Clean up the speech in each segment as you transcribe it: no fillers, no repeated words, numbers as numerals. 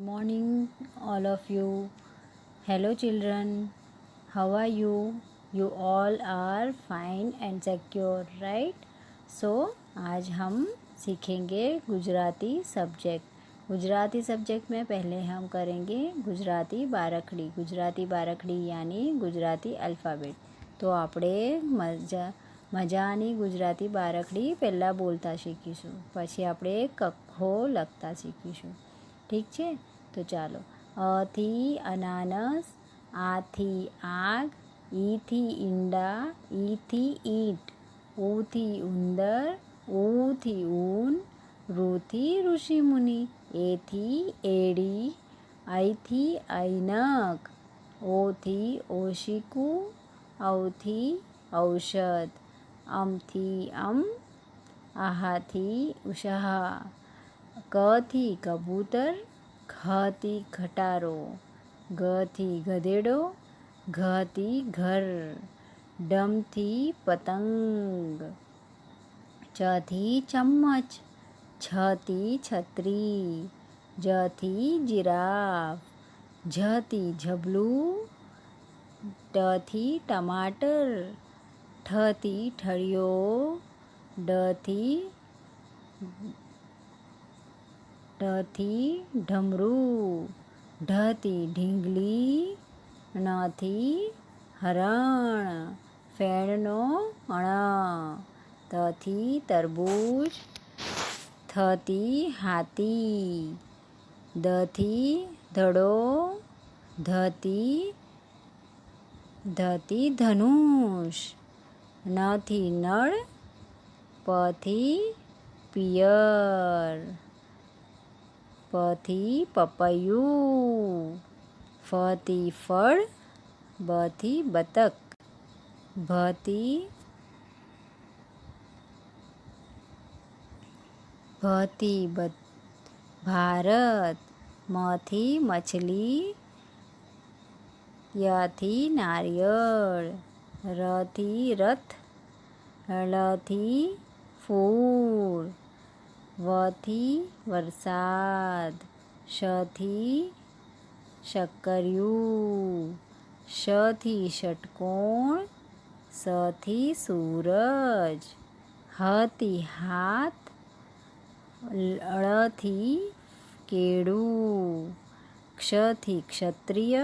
Morning, all of you. Hello, children. How are you? You all are fine and secure, right? So, आज हम सीखेंगे Gujarati subject. Gujarati subject में पहले हम करेंगे गुजराती बारखड़ी यानी गुजराती अल्फ़ाबेट। तो આપણે મજાની ગુજરાતી બારખડી પહેલાં બોલતા શીખીશું, પછી આપણે કક્કો લખતા શીખીશું। ઠીક છે, તો ચાલો। અથી અનાનસ, આથી આગ, ઈથી ઈંડા, ઈથી ઈંટ, ઊથી ઉંદર, ઊથી ઊન, રૂથી ઋષિમુનિ, એથી એડી, આઈથી ऐनक, ओथी ओशिकु, औथी औषध, अमथी अम, आहाथी उषहा, कथी कबूतर, घथी घटारो, गथी गधेड़ो, घथी घर, डमथी पतंग, चथी चम्मच, छथी छतरी, जथी जिराफ, झथी झबलू, टथी टमाटर, ठथी ठड़ियो, डथी ढमरू, ढथी ढींगली, नथी हरण, फेणनो अण, तथी तरबूज, थथी हाथी, दथी धड़ो, धथी धनुष, नथी नळ, पथी पियर, पथी पपयू, फथी फळ, बथी बतक, भथी भारत, मथी मछली, यथी नारियल, रथी रथ, लथी फूल, वथी वरसाद, शथी शक्करियू, शथी षटकोण, सथी सूरज, हथी हाथ, ळथी केळું, क्षथी क्षत्रिय,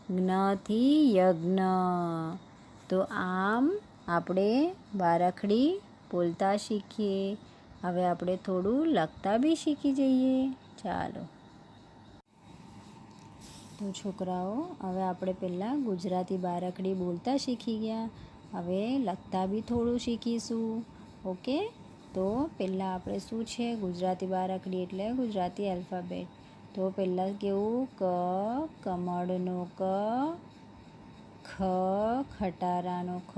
જ્ઞથી યજ્ઞ। તો આમ આપણે બારાખડી બોલતા શીખીએ। હવે આપણે થોડું લખતા બી શીખી જઈએ। ચાલો, તો છોકરાઓ, હવે આપણે પહેલાં ગુજરાતી બારાખડી બોલતા શીખી ગયા, હવે લખતા બી થોડું શીખીશું। ઓકે, તો પહેલાં આપણે શું છે, ગુજરાતી બારાખડી એટલે ગુજરાતી આલ્ફાબેટ। તો પહેલાં કેવું, ક કમળનો ક, ખ ખટારાનો ખ,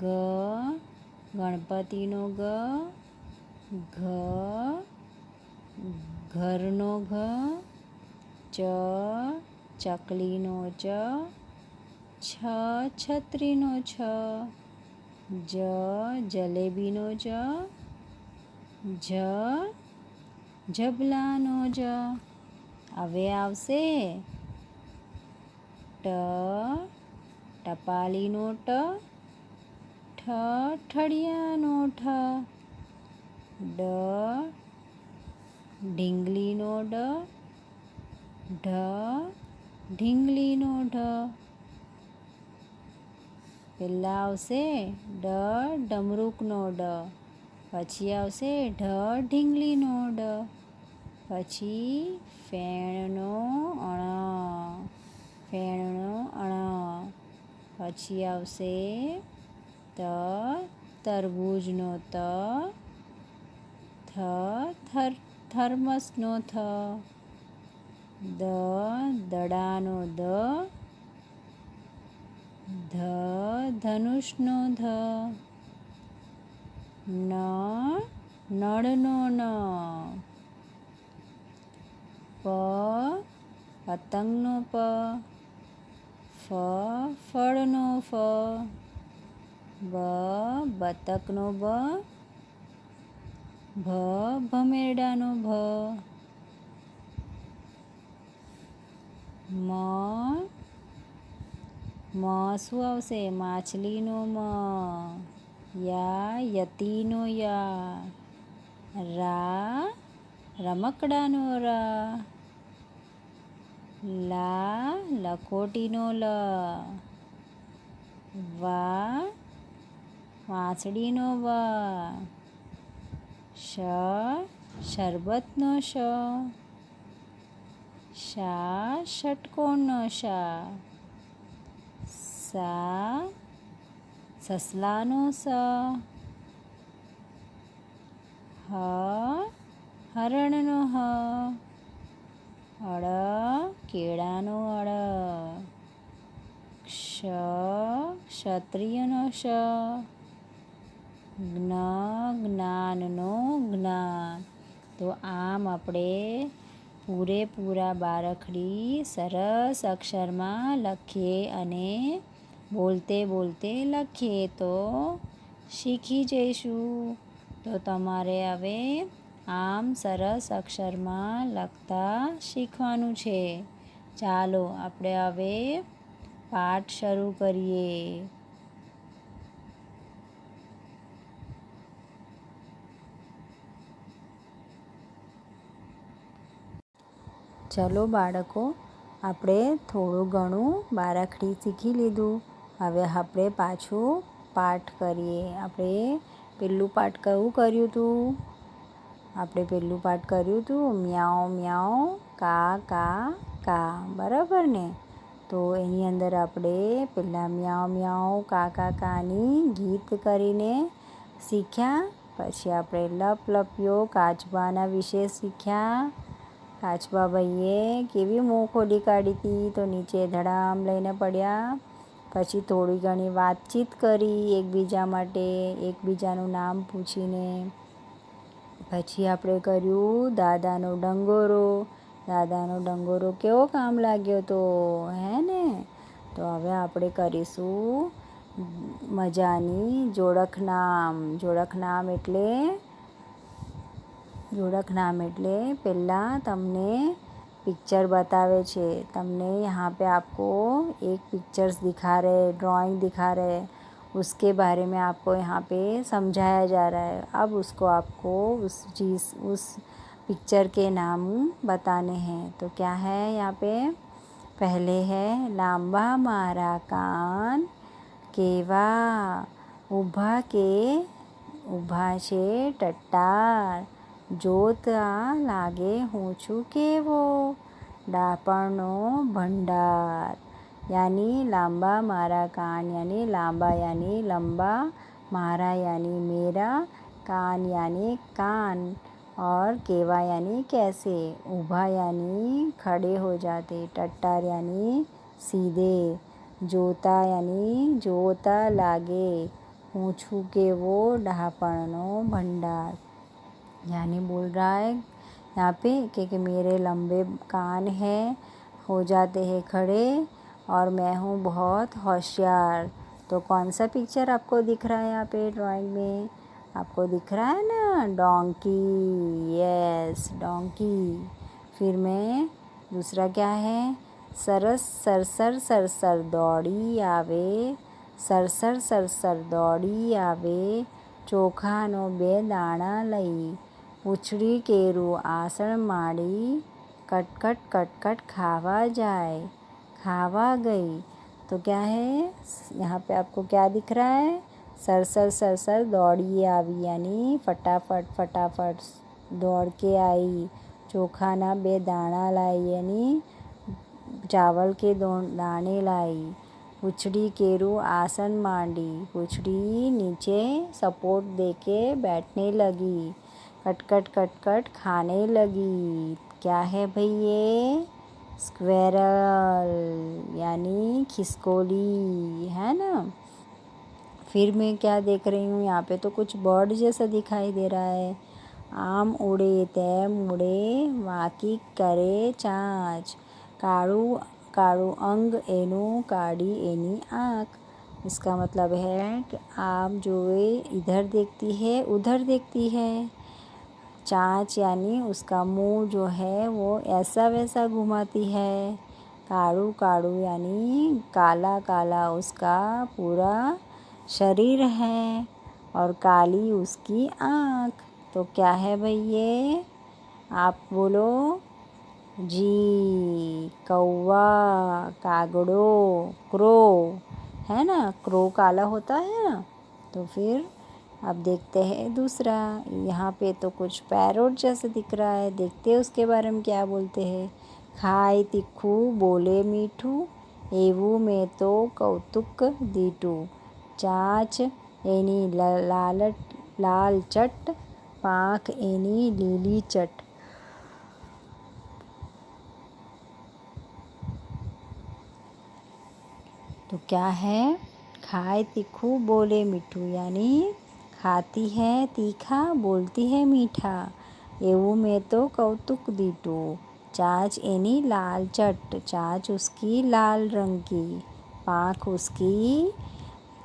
ગ ગણપતિનો ગ, ઘ ઘરનો ઘ, ચ ચકલીનો ચ, છ છત્રીનો છ, જ જલેબીનો જ, જ જબલાનો જ। હવે આવશે ટ ટપાલીનો ટ, ઠ ઠળિયાનો ઠ, ડ ઢીંગલીનો ડ, ઢ ઢીંગલીનો ઢ। પહેલાં આવશે ડ ડમરૂકનો ડ, પછી આવશે ઢ ઢીંગલીનો ડ, પછી ફેણનો અણ, ફેણનો અણ, પછી આવશે ત તરબૂજનો ત, થ થર્મસનો થ, દ દડાનો દ, ધ ધનુષનો ધ, ન નળનો ન, પ પતંગનો પ, ફ ફળનો ફ, બ બતકનો બ, ભ ભમેરડાનો ભ, મ શું આવશે? માછલીનો મ. યતીનો યા. રા રમકડાનો રા. લખોટીનો લ. વાંસળીનો વા. શરબતનો શ. ષટકોણનો શા. સસલાનો સ. હરણનો હ. કેળાનો અળ. ક્ષત્રિયનો શ. જ્ઞાનનો જ્ઞા. તો આમ આપણે પૂરેપૂરા બારાખડી સરસ અક્ષરમાં લખીએ અને બોલતે બોલતે લખીએ તો શીખી જઈશું. તો તમારે હવે આમ સરસ અક્ષરમાં લખતા શીખવાનું છે. ચાલો આપણે હવે પાઠ શરૂ કરીએ. ચલો બાળકો, આપણે થોડું ઘણું બારાખડી શીખી લીધું. હવે આપણે પાછું પાઠ કરીએ. આપણે પહેલું પાઠ કયું કર્યું હતું? આપણે પહેલું પાઠ કર્યું હતું મ્યાઉ મ્યાઉ કા કા કા. બરાબર ને? તો એની અંદર આપણે પહેલાં મ્યાઉ મ્યાઉ કા કા કાની ગીત કરીને શીખ્યા. પછી આપણે લપ લપ્યો કાચબાના વિશે શીખ્યા. કાચબા ભાઈએ કેવી મોંખોડી કાઢી હતી તો નીચે ધડામ લઈને પડ્યા. પછી થોડી ઘણી વાતચીત કરી એકબીજા માટે, એકબીજાનું નામ પૂછીને. પછી આપણે કર્યું દાદાનો ડંગોરો. દાદાનો ડંગોરો કેવો કામ લાગ્યો તો, હે ને? તો હવે આપણે કરીશું મજાની જોડકનામ. જોડકનામ એટલે પહેલાં તમને पिक्चर बतावे छे. तमने यहाँ पे आपको एक पिक्चर्स दिखा रहे, ड्राइंग दिखा रहे, उसके बारे में आपको यहाँ पे समझाया जा रहा है. अब उसको आपको उस पिक्चर के नाम बताने हैं. तो क्या है यहाँ पे? पहले है लांबा मारा कान केवा ઊભા છે ટટ્ટાર જોતા લાગે હું છું કેવો ડાપણનો ભંડાર. यानी लांबा मारा कान यानी लांबा यानी लंबा, मारा यानी मेरा, कान यानी कान और केवा यानी कैसे, ऊभा यानी खड़े हो जाते, टट्टार यानी सीधे, जोता यानी जोता लागे, हूँ छू के वो डहापणनो भंडार. यानी बोल रहा है यहाँ पे कि मेरे लंबे कान हैं, हो जाते हैं खड़े और मैं हूँ बहुत होशियार. तो कौन सा पिक्चर आपको दिख रहा है यहाँ पे ड्राइंग में? आपको दिख रहा है ना डोंकी. Yes, donkey. फिर में दूसरा क्या है? सरस सरसर सरसर दौड़ी आवे, सरसर सरसर दौड़ी आवे, ચોખાનો બે દાણા લઈ, પૂંછડી કેરું આસણ માડી, કટકટ કટકટ ખાવા જાય, खावा गई. तो क्या है यहाँ पे आपको क्या दिख रहा है? सरसर सरसर दौड़ी आवी यानी फटाफट फटाफट दौड़ के आई. ચોખાના બે દાણા लाई यानी चावल के दाने लाई. पूंछड़ी केरू आसन मांडी, पूंछड़ी नीचे सपोर्ट देके बैठने लगी. कटकट कटकट खाने लगी. क्या है भाई ये? स्क्वेरल यानी खिसकोली, है ना? फिर मैं क्या देख रही हूँ यहाँ पे? तो कुछ बर्ड जैसा दिखाई दे रहा है. आम उड़े तेम उड़े वाकी करे चाँच, काड़ू काड़ू अंग एनु काड़ी एनी आँख. इसका मतलब है कि आम जो इधर देखती है उधर देखती है. चाँच यानी उसका मुंह जो है वो ऐसा वैसा घुमाती है. काड़ू काड़ू यानी काला काला उसका पूरा शरीर है और काली उसकी आँख। तो क्या है भाई ये? आप बोलो जी, कौवा, कागड़ो, क्रो, है ना। क्रो काला होता है ना। तो फिर अब देखते हैं दूसरा। यहाँ पे तो कुछ पैरोट जैसे दिख रहा है, देखते हैं उसके बारे में क्या बोलते हैं। खाए तीखू बोले मीठू, एवू में तो कौतुक दीटू, चाच एनी लाल चट, पाँख एनी लीली चट। तो क्या है? खाए तीखू बोले मीठू यानी खाती है तीखा बोलती है मीठा, एवू में तो कौतुक दीटू, चाच एनी लाल चट, चाच उसकी लाल रंग की, पाँख उसकी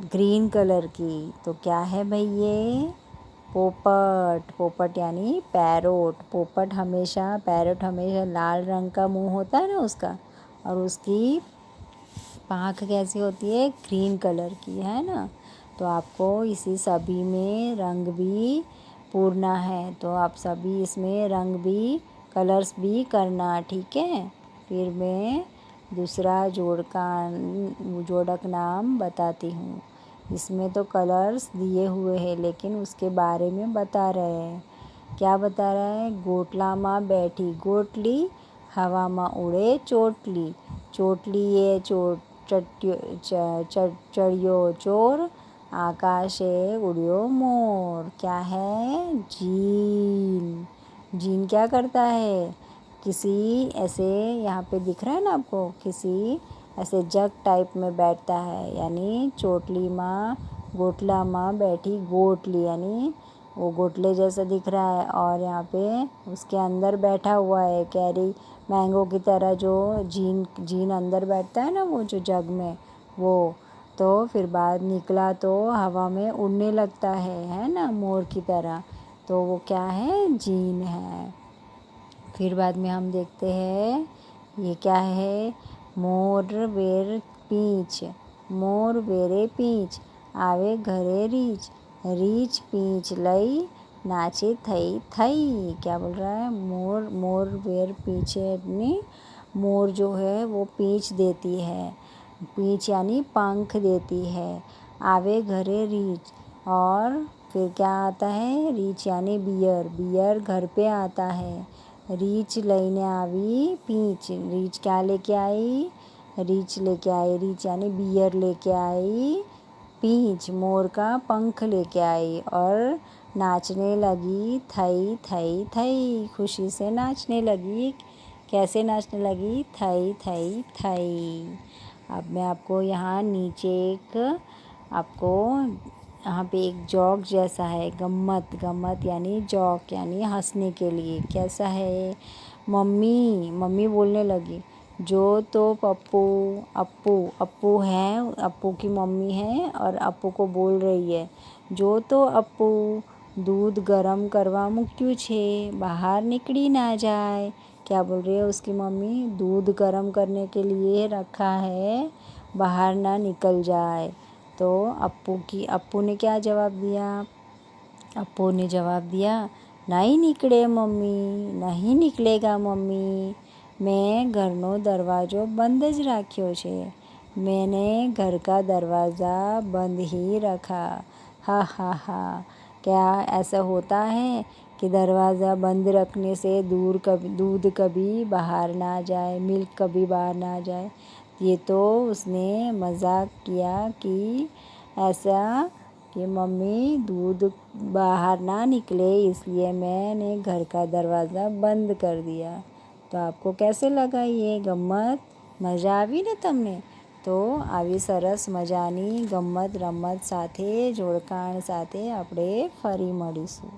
ग्रीन कलर की। तो क्या है भाई ये? पोपट। पोपट यानी पैरोट। पैरोट हमेशा लाल रंग का मुंह होता है ना उसका, और उसकी पाँख कैसी होती है? ग्रीन कलर की, है ना। तो आपको इसी सभी में रंग भी पूरना है, तो आप सभी इसमें रंग भी कलर्स भी करना, ठीक है। फिर मैं दूसरा जोड़क नाम बताती हूँ। इसमें तो कलर्स दिए हुए हैं लेकिन उसके बारे में बता रहे हैं। क्या बता रहा है? गोटला माँ बैठी गोटली, हवा माँ उड़े चोटली, चोटली ये चढ़ियो चोर, आकाशे उड़ियो मोर। क्या है? जीन। जीन क्या करता है? किसी ऐसे, यहाँ पे दिख रहा है ना आपको, किसी ऐसे जग टाइप में बैठता है, यानी चोटली माँ गोटला माँ बैठी गोटली, यानी वो गोटले जैसा दिख रहा है और यहाँ पे उसके अंदर बैठा हुआ है कैरी मैंगो की तरह, जो जीन अंदर बैठता है ना, वो जो जग में वो। तो फिर बाद निकला तो हवा में उड़ने लगता है ना, मोर की तरह। तो वो क्या है? जीन है। फिर बाद में हम देखते हैं ये क्या है? मोर वेर पींछ, मोर वेरे पींछ, आवे घरे रीछ, रीछ पींछ लई, नाचे थई थई। क्या बोल रहा है? मोर वेर पीछे अपनी, मोर जो है वो पींछ देती है, पींछ यानी पंख देती है। आवे घरे रीछ, और फिर क्या आता है? रीछ यानी बियर, बियर घर पे आता है। रीछ लईने आवी पींछ, रीछ क्या लेके आई? रीछ लेके आई, रीछ यानी बियर लेके आई, पींछ मोर का पंख लेके आई, और नाचने लगी थई थई थई, खुशी से नाचने लगी। कैसे नाचने लगी? थई थई थई। अब मैं आपको यहाँ नीचे आपको यहाँ पे एक जॉक जैसा है, गम्मत यानी जॉक यानी हंसने के लिए। कैसा है? मम्मी बोलने लगी, जो तो पप्पू अप्पू है, अप्पू की मम्मी है और अप्पू को बोल रही है, जो तो अप्पू दूध गरम करवा मुक्क्यू छे, बाहर निकली ना जाए। क्या बोल रही है उसकी मम्मी? दूध गरम करने के लिए रखा है, बाहर ना निकल जाए। तो अप्पू ने क्या जवाब दिया? अप्पू ने जवाब दिया, नहीं निकले मम्मी, नहीं निकलेगा मम्मी, मैं घरनो दरवाજો बंद જ રાખ્યો છે, मैंने घर का दरवाज़ा बंद ही रखा। हा हा हा। क्या ऐसा होता है कि दरवाज़ा बंद रखने से दूध कभी बाहर ना जाए, मिल्क कभी बाहर ना जाए? ये तो उसने मजाक किया कि ऐसा कि मम्मी दूध बाहर ना निकले, इसलिए मैंने घर का दरवाज़ा बंद कर दिया। तो आपको कैसे लगा ये गम्मत? મજા આવી ને તમને? તો આવી સરસ મજાની ગમ્મત રમત સાથે જોડકાણ સાથે આપણે ફરી મળીશું.